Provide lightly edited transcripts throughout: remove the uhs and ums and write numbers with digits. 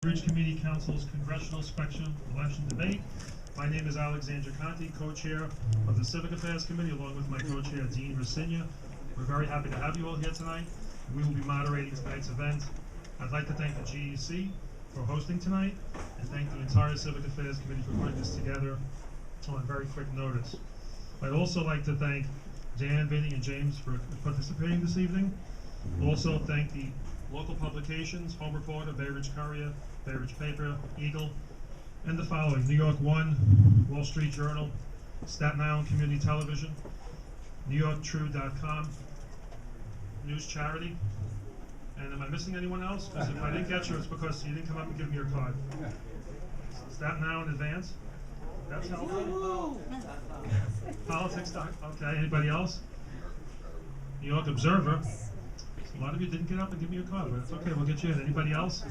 Bridge Community Council's Congressional Special Election Debate. My name is Alexandra Conti, co-chair of the Civic Affairs Committee, along with my co-chair, Dean Rosinia. We're very happy to have you all here tonight. We will be moderating tonight's event. I'd like to thank the GEC for hosting tonight, and thank the entire Civic Affairs Committee for putting this together on very quick notice. I'd also like to thank Dan, Vinny, and James for participating this evening. Also thank the local publications, Home Reporter, Bay Ridge Courier, Bay Ridge Paper, Eagle, and the following: NY11, Wall Street Journal, Staten Island Community Television, NewYorkTrue.com, News Charity. And am I missing anyone else? Because if I didn't get you, it's because you didn't come up and give me your card. Staten Island Advance. That's helpful. Politics. Okay. Anybody else? New York Observer. A lot of you didn't get up and give me a card, but it's okay. We'll get you in. Anybody else?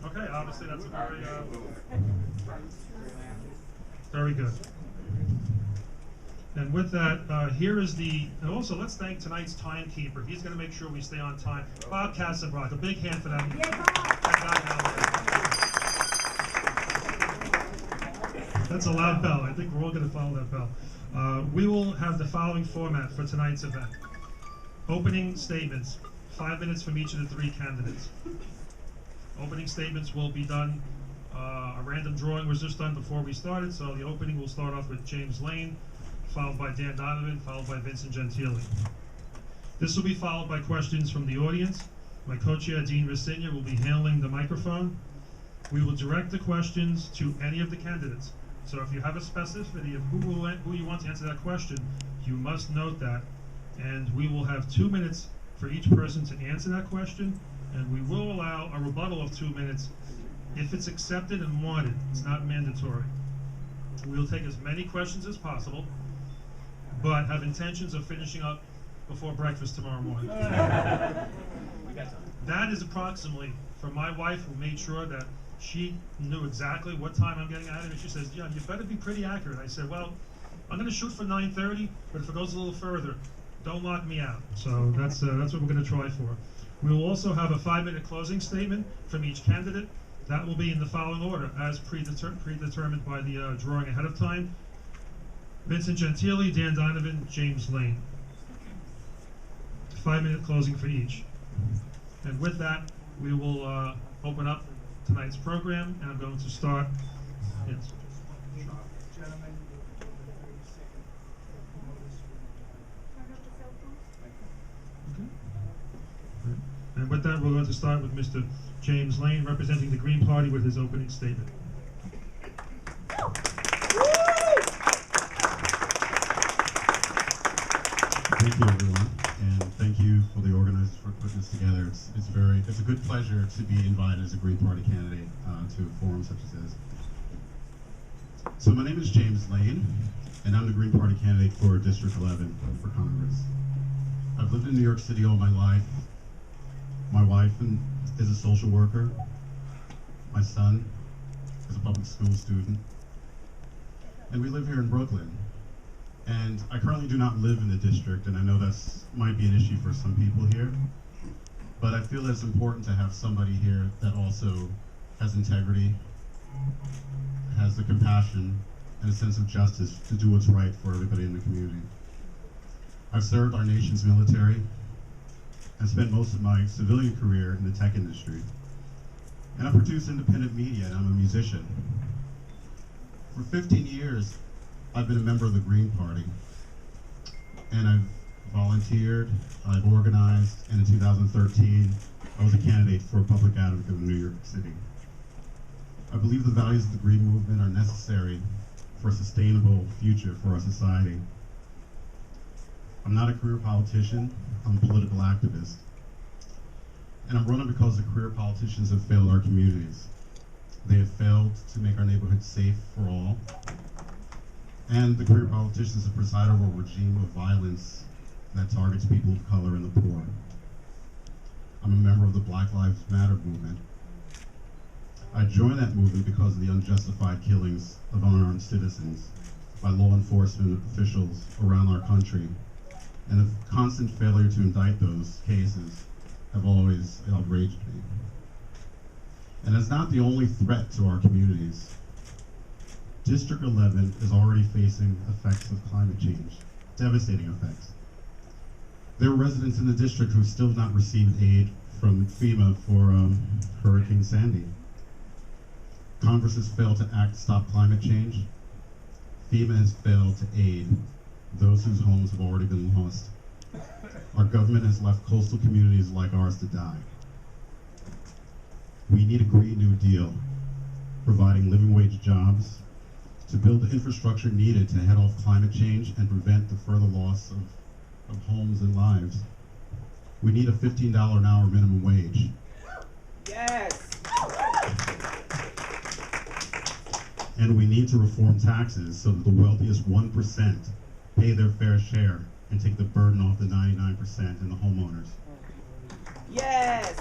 Okay. Obviously, that's a very good. And with that, here is the, and also let's thank tonight's timekeeper. He's going to make sure we stay on time. Bob Kassenbrock, a big hand for that. Yeah, that's a loud bell. I think we're all going to follow that bell. We will have the following format for tonight's event. Opening statements, 5 minutes from each of the three candidates. Opening statements will be done, a random drawing was just done before we started, so the opening will start off with James Lane, followed by Dan Donovan, followed by Vincent Gentile. This will be followed by questions from the audience. My co-chair, Dean Rosinia, will be handling the microphone. We will direct the questions to any of the candidates. So if you have a specificity of who you want to answer that question, you must note that. And we will have 2 minutes for each person to answer that question, and we will allow a rebuttal of 2 minutes if it's accepted and wanted. It's not mandatory. We will take as many questions as possible, but have intentions of finishing up before breakfast tomorrow morning. That is approximately from my wife, who made sure that she knew exactly what time I'm getting out of it. She says, yeah, you better be pretty accurate. I said, well, I'm going to shoot for 9:30, but if it goes a little further, don't lock me out. So that's what we're going to try for. We will also have a 5-minute closing statement from each candidate. That will be in the following order, as predetermined by the drawing ahead of time. Vincent Gentile, Dan Donovan, James Lane. 5-minute closing for each. And with that, we will open up tonight's program, and I'm going to start. Yes. Gentlemen, okay. And with that, we're going to start with Mr. James Lane, representing the Green Party, with his opening statement. Thank you, everyone, and thank you for the organizers for putting this together. It's a good pleasure to be invited as a Green Party candidate to a forum such as this. So my name is James Lane, and I'm the Green Party candidate for District 11 for Congress. I've lived in New York City all my life. My wife is a social worker. My son is a public school student. And we live here in Brooklyn. And I currently do not live in the district, and I know that's might be an issue for some people here. But I feel it's important to have somebody here that also has integrity, has the compassion, and a sense of justice to do what's right for everybody in the community. I've served our nation's military and spent most of my civilian career in the tech industry. And I produce independent media, and I'm a musician. For 15 years, I've been a member of the Green Party, and I've volunteered, I've organized, and in 2013, I was a candidate for a public advocate of New York City. I believe the values of the Green Movement are necessary for a sustainable future for our society. I'm not a career politician, I'm a political activist. And I'm running because the career politicians have failed our communities. They have failed to make our neighborhoods safe for all. And the career politicians have presided over a regime of violence that targets people of color and the poor. I'm a member of the Black Lives Matter movement. I joined that movement because of the unjustified killings of unarmed citizens by law enforcement officials around our country, and the constant failure to indict those cases have always outraged me. And it's not the only threat to our communities. District 11 is already facing effects of climate change, devastating effects. There are residents in the district who still have not received aid from FEMA for Hurricane Sandy. Congress has failed to act to stop climate change. FEMA has failed to aid those whose homes have already been lost. Our government has left coastal communities like ours to die. We need a Green New Deal, providing living wage jobs to build the infrastructure needed to head off climate change and prevent the further loss of homes and lives. We need a $15 an hour minimum wage. Yes. And we need to reform taxes so that the wealthiest 1% pay their fair share and take the burden off the 99% and the homeowners. Yes.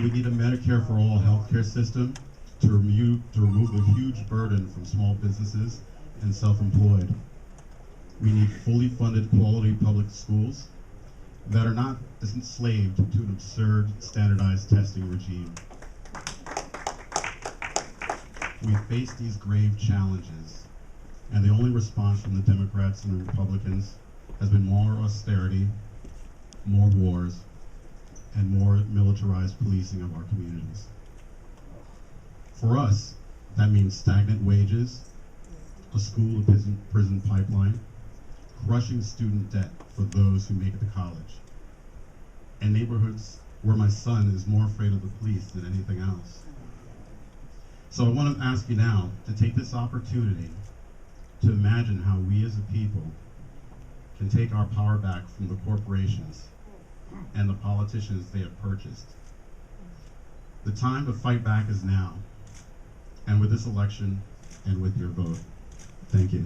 We need a Medicare for all healthcare system to remove the huge burden from small businesses and self-employed. We need fully funded quality public schools that are not enslaved to an absurd standardized testing regime. We face these grave challenges, and the only response from the Democrats and the Republicans has been more austerity, more wars, and more militarized policing of our communities. For us, that means stagnant wages, a school to prison pipeline, crushing student debt for those who make it to college, and neighborhoods where my son is more afraid of the police than anything else. So I want to ask you now to take this opportunity to imagine how we as a people can take our power back from the corporations and the politicians they have purchased. The time to fight back is now, and with this election and with your vote. Thank you.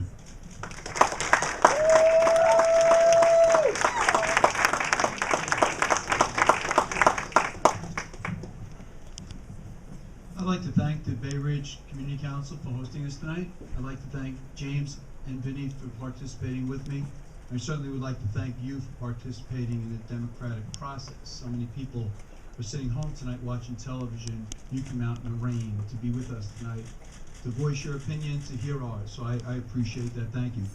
I'd like to thank the Bay Ridge Community Council for hosting us tonight. I'd like to thank James and Vinny for participating with me. I certainly would like to thank you for participating in the democratic process. So many people are sitting home tonight watching television. You come out in the rain to be with us tonight, to voice your opinion, to hear ours. So I appreciate that. Thank you.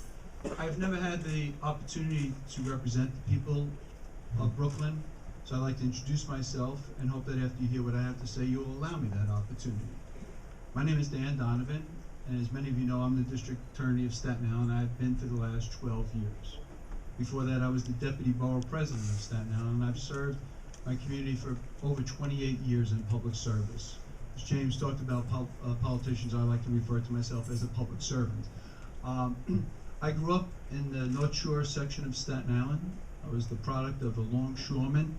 I've never had the opportunity to represent the people of Brooklyn. So I'd like to introduce myself and hope that after you hear what I have to say, you will allow me that opportunity. My name is Dan Donovan, and as many of you know, I'm the District Attorney of Staten Island, and I've been for the last 12 years. Before that, I was the Deputy Borough President of Staten Island, and I've served my community for over 28 years in public service. As James talked about politicians, I like to refer to myself as a public servant. I grew up in the North Shore section of Staten Island. I was the product of a longshoreman,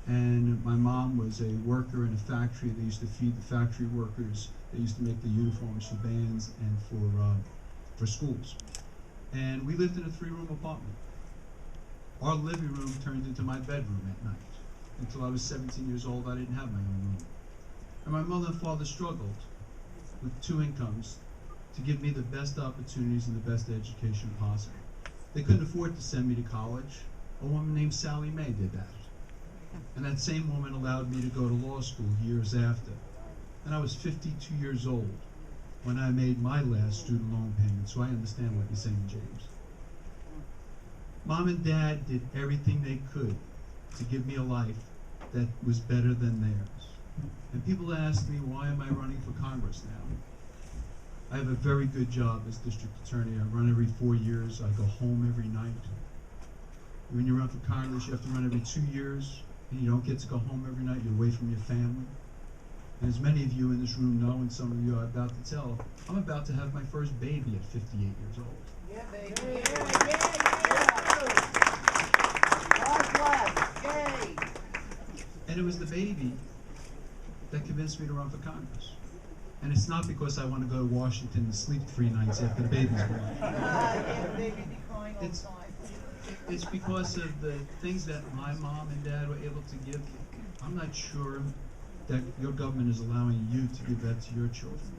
and my mom was a worker in a factory. They used to feed the factory workers. They used to make the uniforms for bands and for schools. And we lived in a 3-room apartment. Our living room turned into my bedroom at night. Until I was 17 years old, I didn't have my own room. And my mother and father struggled with 2 incomes to give me the best opportunities and the best education possible. They couldn't afford to send me to college. A woman named Sally Mae did that. And that same woman allowed me to go to law school years after. And I was 52 years old when I made my last student loan payment, so I understand what you're saying, James. Mom and Dad did everything they could to give me a life that was better than theirs. And people ask me, why am I running for Congress now? I have a very good job as district attorney. I run every 4 years. I go home every night. When you run for Congress, you have to run every 2 years, and you don't get to go home every night. You're away from your family. And as many of you in this room know, and some of you are about to tell, I'm about to have my first baby at 58 years old. Yeah, baby. God bless. Yay. And it was the baby that convinced me to run for Congress. And it's not because I want to go to Washington and sleep 3 nights after the baby's born. Yeah, baby, be crying all the time. It's because of the things that my mom and dad were able to give. I'm not sure that your government is allowing you to give that to your children.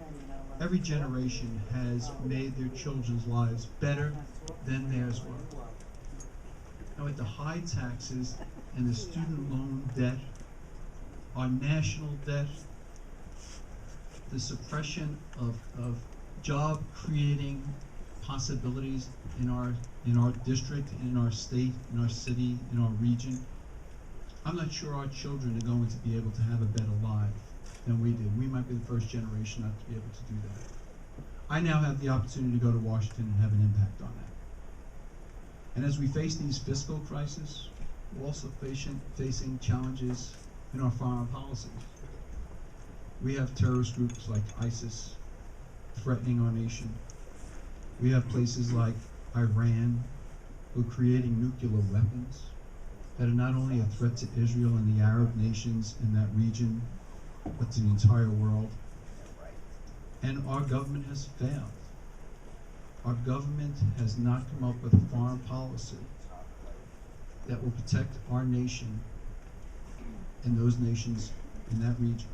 Every generation has made their children's lives better than theirs were. Now with the high taxes and the student loan debt our national debt, the suppression of job creating possibilities in our district, in our state, in our city, in our region. I'm not sure our children are going to be able to have a better life than we did. We might be the first generation not to be able to do that. I now have the opportunity to go to Washington and have an impact on that. And as we face these fiscal crises, we're also facing challenges in our foreign policies. We have terrorist groups like ISIS threatening our nation. We have places like Iran who are creating nuclear weapons that are not only a threat to Israel and the Arab nations in that region, but to the entire world. And our government has failed. Our government has not come up with a foreign policy that will protect our nation and those nations in that region.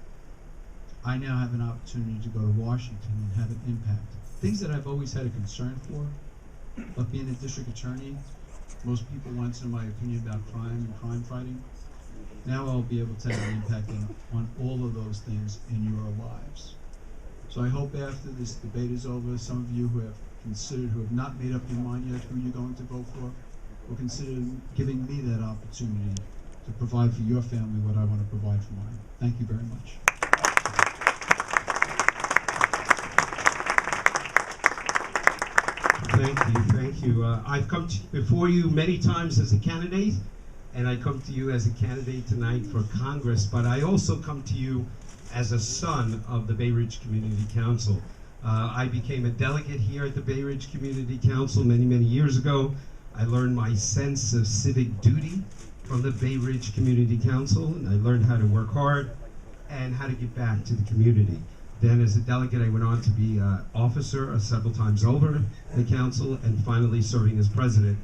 I now have an opportunity to go to Washington and have an impact. Things that I've always had a concern for, but being a district attorney, most people want to know my opinion about crime and crime fighting. Now I'll be able to have an impact on all of those things in your lives. So I hope after this debate is over, some of you who have not made up your mind yet who you're going to vote for, will consider giving me that opportunity to provide for your family what I want to provide for mine. Thank you very much. Thank you. I've come before you many times as a candidate, and I come to you as a candidate tonight for Congress, but I also come to you as a son of the Bay Ridge Community Council. I became a delegate here at the Bay Ridge Community Council many, many years ago. I learned my sense of civic duty from the Bay Ridge Community Council, and I learned how to work hard and how to give back to the community. Then as a delegate, I went on to be an officer several times over in the council, and finally serving as president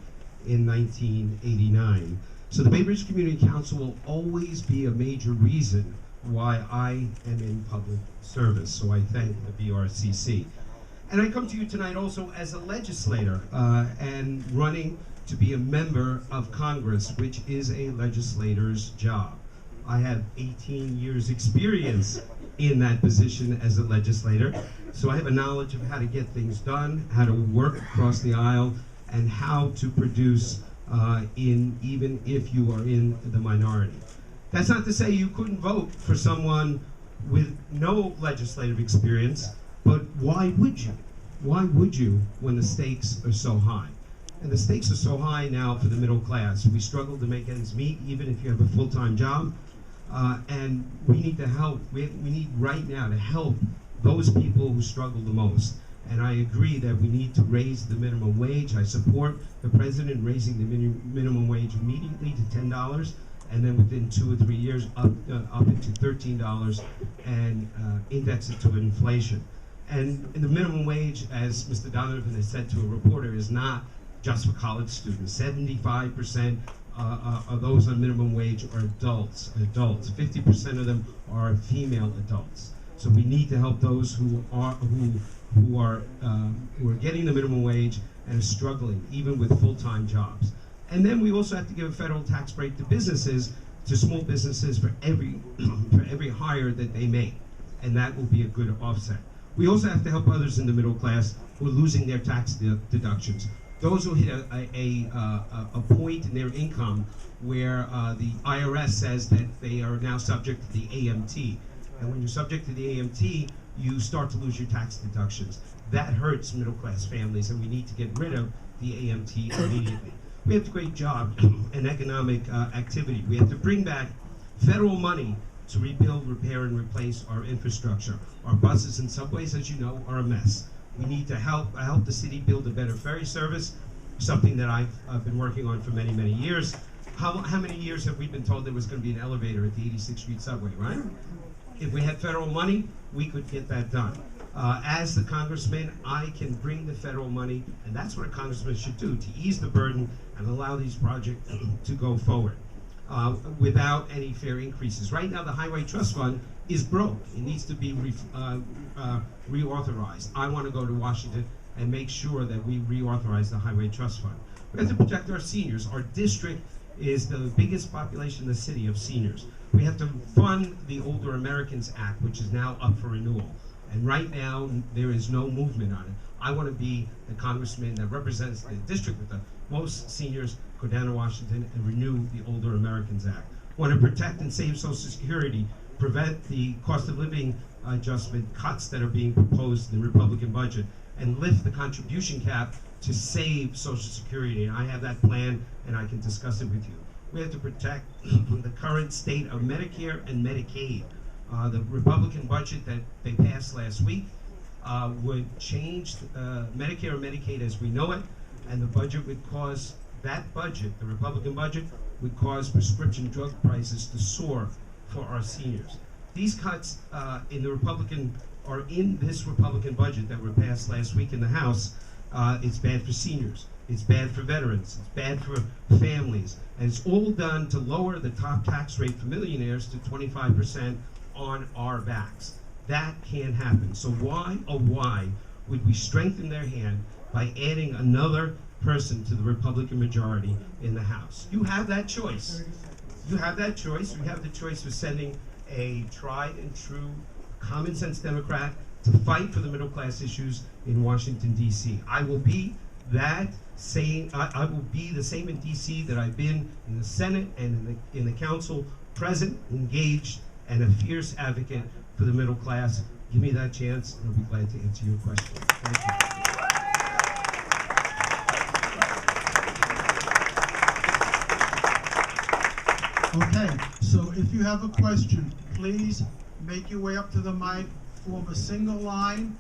in 1989. So the Bay Ridge Community Council will always be a major reason why I am in public service. So I thank the BRCC. And I come to you tonight also as a legislator and running to be a member of Congress, which is a legislator's job. I have 18 years experience in that position as a legislator, so I have a knowledge of how to get things done, how to work across the aisle, and how to produce even if you are in the minority. That's not to say you couldn't vote for someone with no legislative experience, but why would you? Why would you when the stakes are so high? And the stakes are so high now for the middle class. We struggle to make ends meet, even if you have a full-time job. And we need to help. We need right now to help those people who struggle the most. And I agree that we need to raise the minimum wage. I support the president raising the minimum wage immediately to $10, and then within 2 or 3 years up into $13 and index it to inflation. And the minimum wage, as Mr. Donovan has said to a reporter, is not just for college students. 75% of those on minimum wage are adults. 50% of them are female adults. So we need to help those who are getting the minimum wage and are struggling, even with full-time jobs. And then we also have to give a federal tax break to businesses, to small businesses, for every hire that they make, and that will be a good offset. We also have to help others in the middle class who are losing their tax deductions. Those who hit a point in their income where the IRS says that they are now subject to the AMT. And when you're subject to the AMT, you start to lose your tax deductions. That hurts middle class families, and we need to get rid of the AMT immediately. We have to create job and economic activity. We have to bring back federal money to rebuild, repair, and replace our infrastructure. Our buses and subways, as you know, are a mess. We need to help the city build a better ferry service, something that I've been working on for many, many years. How many years have we been told there was going to be an elevator at the 86th Street subway, right? If we had federal money, we could get that done. As the congressman, I can bring the federal money, and that's what a congressman should do, to ease the burden and allow these projects to go forward without any fare increases. Right now, the Highway Trust Fund is broke. It needs to be reauthorized. I want to go to Washington and make sure that we reauthorize the Highway Trust Fund. We have to protect our seniors. Our district is the biggest population in the city of seniors. We have to fund the Older Americans Act, which is now up for renewal. And right now, there is no movement on it. I want to be the congressman that represents the district with the most seniors, go down to Washington and renew the Older Americans Act. Want to protect and save Social Security, prevent the cost of living adjustment cuts that are being proposed in the Republican budget, and lift the contribution cap to save Social Security. And I have that plan, and I can discuss it with you. We have to protect the current state of Medicare and Medicaid. The Republican budget that they passed last week would change Medicare and Medicaid as we know it, and the budget would cause, that budget, the Republican budget, would cause prescription drug prices to soar for our seniors. These cuts in the Republican, or in this Republican budget that were passed last week in the House, it's bad for seniors, it's bad for veterans, it's bad for families, and it's all done to lower the top tax rate for millionaires to 25% on our backs. That can't happen. So why, oh why, would we strengthen their hand by adding another person to the Republican majority in the House? You have that choice. You have that choice. We have the choice of sending a tried and true common sense Democrat to fight for the middle class issues in Washington, D.C. I will be that same, I will be the same in D.C. that I've been in the Senate and in the Council, present, engaged, and a fierce advocate for the middle class. Give me that chance, and I'll be glad to answer your question. Thank you. Okay, so if you have a question, please make your way up to the mic, form a single line,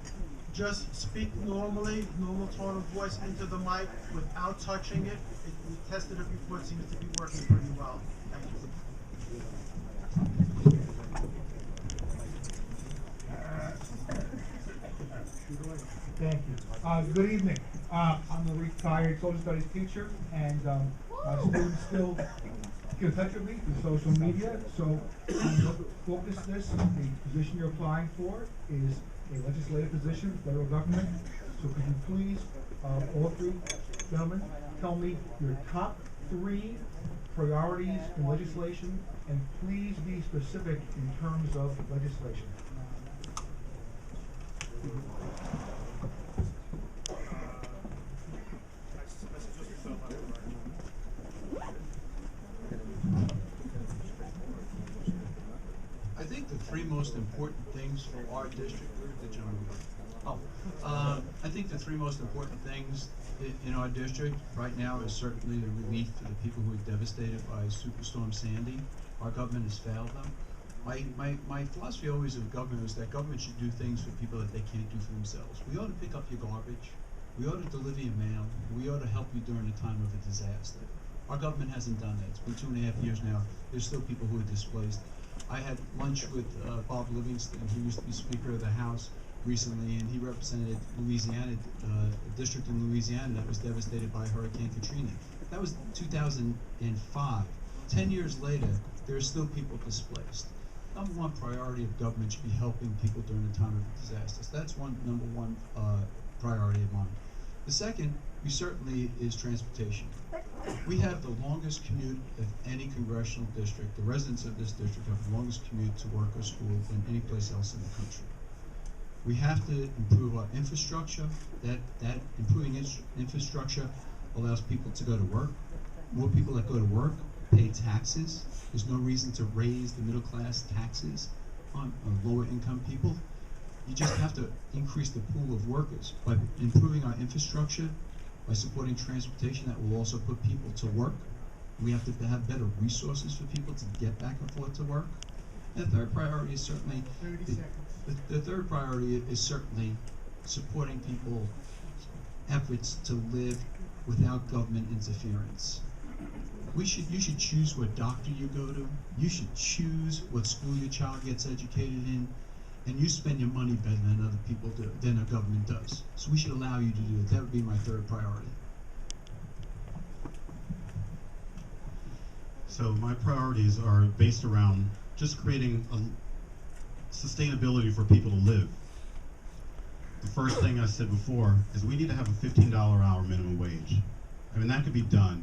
just speak normally, normal tone of voice into the mic without touching it. We tested it before, it seems to be working pretty well. Thank you. Thank you. Good evening. I'm a retired social studies teacher, and my students still get in touch with me through social media. So, focus this. The position you're applying for is a legislative position, federal government. So, could you please, all three gentlemen, tell me your top 3 priorities in legislation, and please be specific in terms of legislation. I think the 3 most important things for our district, where did the gentleman go? I think the 3 most important things in our district right now is certainly the relief to the people who were devastated by Superstorm Sandy. Our government has failed them. My philosophy always of government is that government should do things for people that they can't do for themselves. We ought to pick up your garbage. We ought to deliver your mail. We ought to help you during the time of a disaster. Our government hasn't done that. It's been 2.5 years now. There's still people who are displaced. I had lunch with Bob Livingston, who used to be Speaker of the House recently, and he represented Louisiana, a district in Louisiana that was devastated by Hurricane Katrina. That was 2005. 10 years later, there are still people displaced. Number 1 priority of government should be helping people during the time of disasters. That's number one priority of mine. The second, certainly, is transportation. We have the longest commute of any congressional district. The residents of this district have the longest commute to work or school than any place else in the country. We have to improve our infrastructure. That improving infrastructure allows people to go to work. More people that go to work pay taxes. There's no reason to raise the middle class taxes on lower income people. You just have to increase the pool of workers by improving our infrastructure, by supporting transportation that will also put people to work. We have to have better resources for people to get back and forth to work. And the third priority is certainly 30 seconds. The third priority is certainly supporting people's efforts to live without government interference. You should choose what doctor you go to. You should choose what school your child gets educated in, and you spend your money better than other people do, than a government does. So we should allow you to do it. That would be my third priority. So my priorities are based around just creating a sustainability for people to live. The first thing I said before is we need to have a $15 an hour minimum wage. I mean, that could be done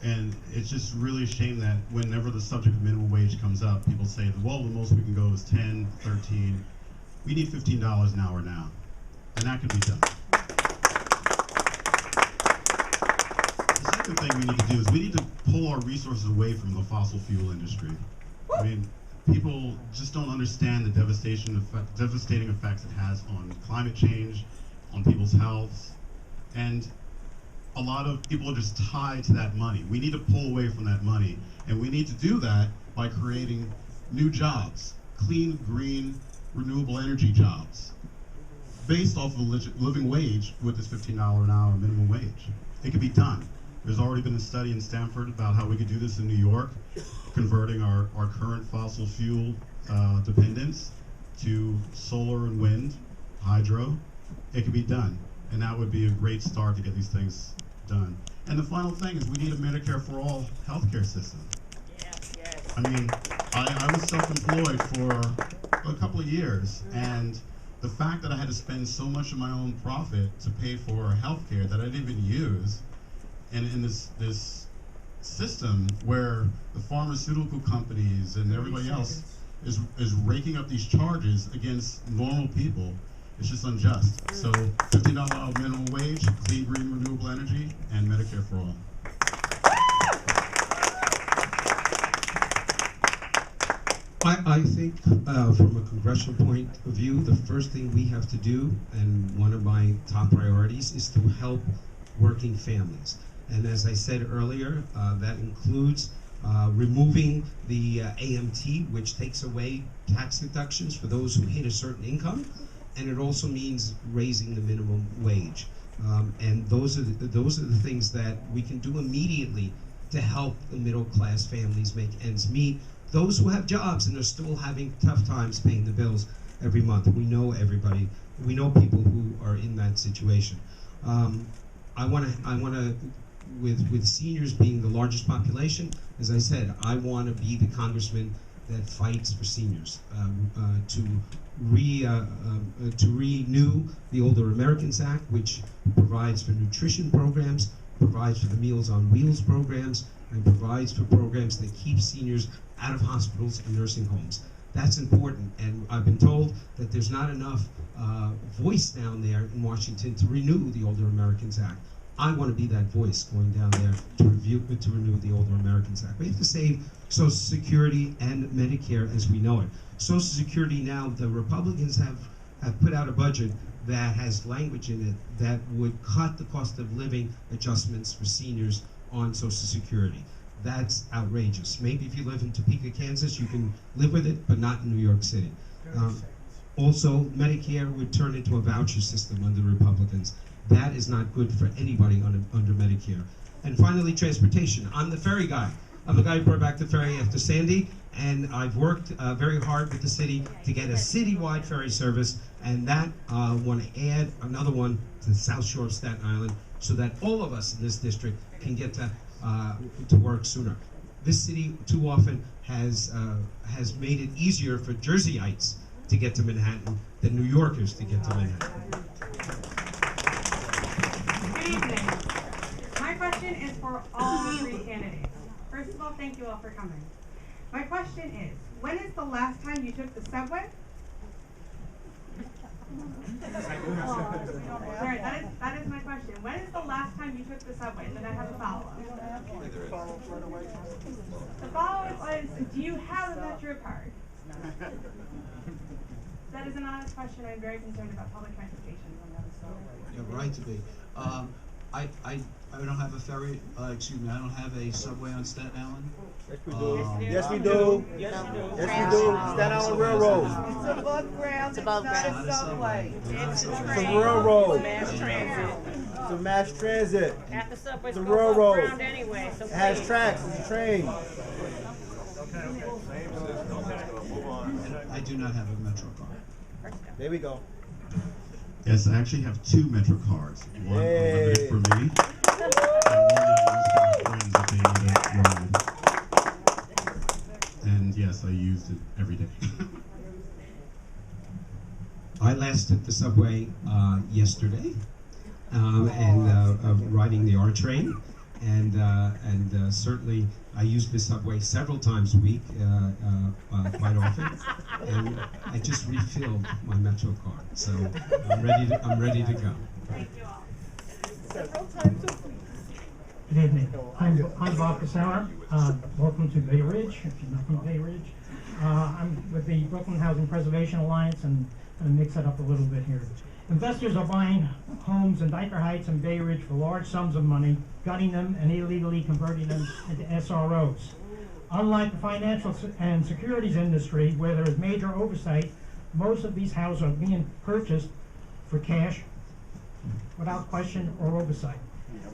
And it's just really a shame that whenever the subject of minimum wage comes up, people say, well, the most we can go is 10, 13. We need $15 an hour now, and that can be done. The second thing we need to do is we need to pull our resources away from the fossil fuel industry. I mean, people just don't understand the devastating effects it has on climate change, on people's health, and a lot of people are just tied to that money. We need to pull away from that money, and we need to do that by creating new jobs, clean, green, renewable energy jobs, based off of a living wage with this $15 an hour minimum wage. It can be done. There's already been a study in Stanford about how we could do this in New York, converting our current fossil fuel dependence to solar and wind, hydro. It can be done, and that would be a great start to get these things done. And the final thing is we need a Medicare for all healthcare system. Yes, yes. I mean, I was self-employed for a couple of years, and the fact that I had to spend so much of my own profit to pay for healthcare that I didn't even use, and in this system where the pharmaceutical companies and everybody else is raking up these charges against normal people, it's just unjust. So $15 minimum wage, clean, green, renewable energy, and Medicare for all. I think from a congressional point of view, the first thing we have to do, and one of my top priorities, is to help working families. And as I said earlier, that includes removing the AMT, which takes away tax deductions for those who hit a certain income, and it also means raising the minimum wage. And those are the things that we can do immediately to help the middle class families make ends meet. Those who have jobs and are still having tough times paying the bills every month. We know everybody. We know people who are in that situation. I want to, with seniors being the largest population, as I said, I want to be the congressman that fights for seniors, to renew the Older Americans Act, which provides for nutrition programs, provides for the Meals on Wheels programs, and provides for programs that keep seniors out of hospitals and nursing homes. That's important, and I've been told that there's not enough voice down there in Washington to renew the Older Americans Act. I want to be that voice going down there to renew the Older Americans Act. We have to save Social Security and Medicare as we know it. Social Security now, the Republicans have put out a budget that has language in it that would cut the cost of living adjustments for seniors on Social Security. That's outrageous. Maybe if you live in Topeka, Kansas, you can live with it, but not in New York City. Also, Medicare would turn into a voucher system under the Republicans. That is not good for anybody under Medicare. And finally, transportation. I'm the ferry guy. I'm the guy who brought back the ferry after Sandy, and I've worked very hard with the city to get a citywide ferry service, and that want to add another one to the South Shore of Staten Island so that all of us in this district can get to work sooner. This city too often has made it easier for Jerseyites to get to Manhattan than New Yorkers to get to Manhattan. Good evening. My question is for all three candidates. First of all, thank you all for coming. My question is, when is the last time you took the subway? Sorry, that is my question. When is the last time you took the subway? And then I have a follow-up. The follow-up was, do you have a Metro card? That is an honest question. I'm very concerned about public transportation. You have a right to be. I don't have a ferry, excuse me, I don't have a subway on Staten Island. Yes, we do. Yes, we do. Staten Island Railroad. It's above ground, it's not a subway. It's a railroad. Mass transit. It's a mass transit. At the subway's It's a go above railroad. ground anyway, so It has please. tracks. It's a train. I do not have a Metro card. There we go. Yes, I actually have two Metro cards. One Hey. unlimited for me, and one that I use for my friends if they need a ride. And yes, I used it every day. I last took the subway yesterday, and riding the R train, and certainly I use the subway several times a week, quite often, and I just refilled my Metro card, so I'm ready to go. Thank you all. Several times a week. Good evening. I'm Bob Casara. Welcome to Bay Ridge, if you're not from Bay Ridge. I'm with the Brooklyn Housing Preservation Alliance, and I'm going to mix it up a little bit here. Investors are buying homes in Dyker Heights and Bay Ridge for large sums of money, gutting them and illegally converting them into SROs. Unlike the financial and securities industry, where there is major oversight, most of these houses are being purchased for cash without question or oversight.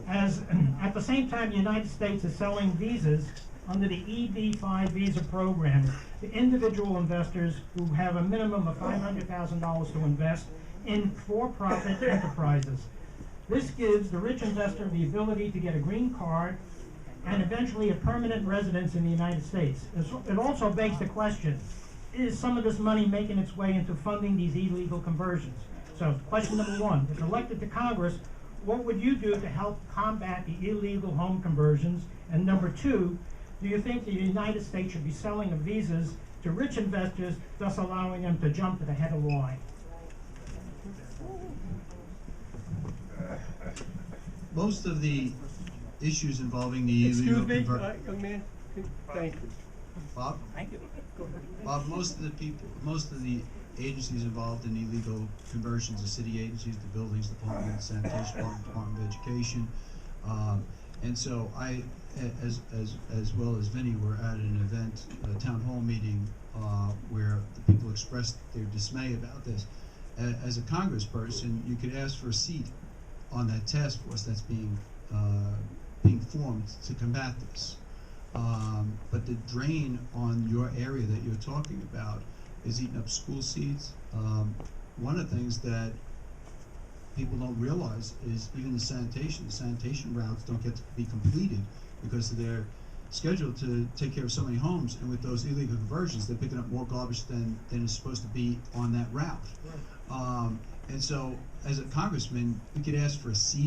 At the same time, the United States is selling visas under the EB-5 visa program to individual investors who have a minimum of $500,000 to invest in for-profit enterprises. This gives the rich investor the ability to get a green card and eventually a permanent residence in the United States. It also begs the question, is some of this money making its way into funding these illegal conversions? So question number one, if elected to Congress, what would you do to help combat the illegal home conversions? And number two, do you think the United States should be selling the visas to rich investors, thus allowing them to jump to the head of the line? Most of the issues involving the illegal Excuse me, conversion. young man. Thank you. Bob? Thank you. Bob, most of the agencies involved in illegal conversions are city agencies, the buildings department, the sanitation department, Department of Education. And so I, as well as Vinny, were at an event, a town hall meeting, where the people expressed their dismay about this. As a congressperson, you could ask for a seat on that task force that's being formed to combat this. But the drain on your area that you're talking about is eating up school seats. One of the things that people don't realize is even the sanitation routes don't get to be completed because they're scheduled to take care of so many homes, and with those illegal conversions, they're picking up more garbage than is supposed to be on that route. And so, as a congressman, we could ask for a seat